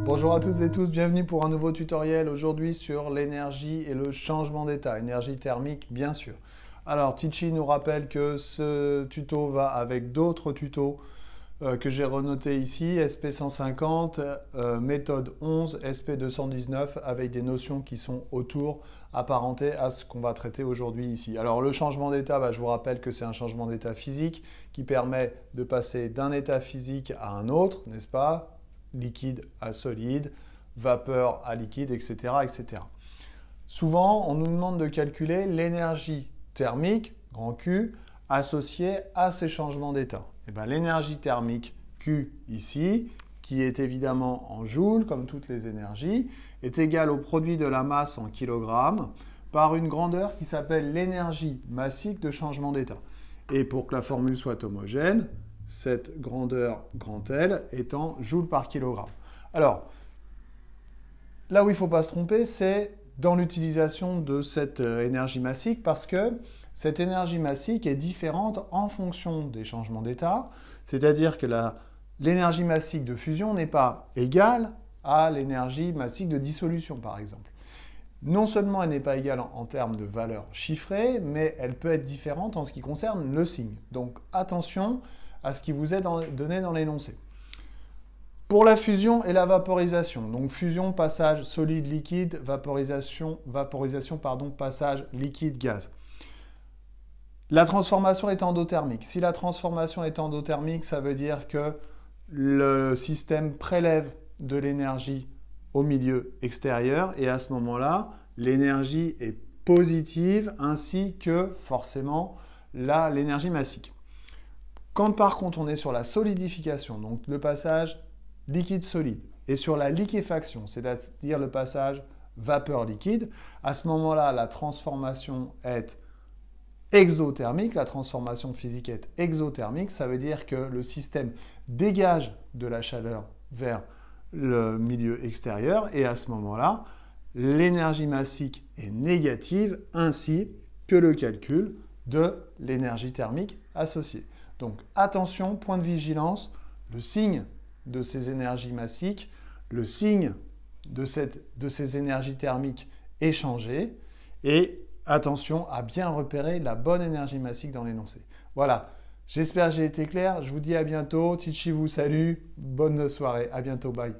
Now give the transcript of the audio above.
Bonjour à toutes et tous, bienvenue pour un nouveau tutoriel aujourd'hui sur l'énergie et le changement d'état, énergie thermique bien sûr. Alors Tichy nous rappelle que ce tuto va avec d'autres tutos que j'ai renotés ici, SP150, méthode 11, SP219 avec des notions qui sont autour apparentées à ce qu'on va traiter aujourd'hui ici. Alors le changement d'état, je vous rappelle que c'est un changement d'état physique qui permet de passer d'un état physique à un autre, n'est-ce pas? Liquide à solide, vapeur à liquide, etc., etc. Souvent, on nous demande de calculer l'énergie thermique, grand Q, associée à ces changements d'état. Et bien, l'énergie thermique Q ici, qui est évidemment en joules, comme toutes les énergies, est égale au produit de la masse en kilogrammes par une grandeur qui s'appelle l'énergie massique de changement d'état. Et pour que la formule soit homogène, cette grandeur grand L étant joules par kilogramme. Alors, là où il ne faut pas se tromper, c'est dans l'utilisation de cette énergie massique parce que cette énergie massique est différente en fonction des changements d'état, c'est-à-dire que l'énergie massique de fusion n'est pas égale à l'énergie massique de dissolution, par exemple. Non seulement elle n'est pas égale en termes de valeur chiffrée, mais elle peut être différente en ce qui concerne le signe. Donc attention à ce qui vous est donné dans l'énoncé. Pour la fusion et la vaporisation, donc fusion, passage solide-liquide, vaporisation, passage liquide-gaz. La transformation est endothermique. Si la transformation est endothermique, ça veut dire que le système prélève de l'énergie au milieu extérieur et à ce moment-là, l'énergie est positive ainsi que forcément l'énergie massique. Quand par contre on est sur la solidification, donc le passage liquide-solide, et sur la liquéfaction, c'est-à-dire le passage vapeur-liquide, à ce moment-là, la transformation est exothermique, la transformation physique est exothermique, ça veut dire que le système dégage de la chaleur vers le milieu extérieur, et à ce moment-là, l'énergie massique est négative, ainsi que le calcul de l'énergie thermique associée. Donc attention, point de vigilance, le signe de ces énergies massiques, le signe de ces énergies thermiques est changé, et attention à bien repérer la bonne énergie massique dans l'énoncé. Voilà, j'espère que j'ai été clair, je vous dis à bientôt, Tichy vous salue, bonne soirée, à bientôt, bye.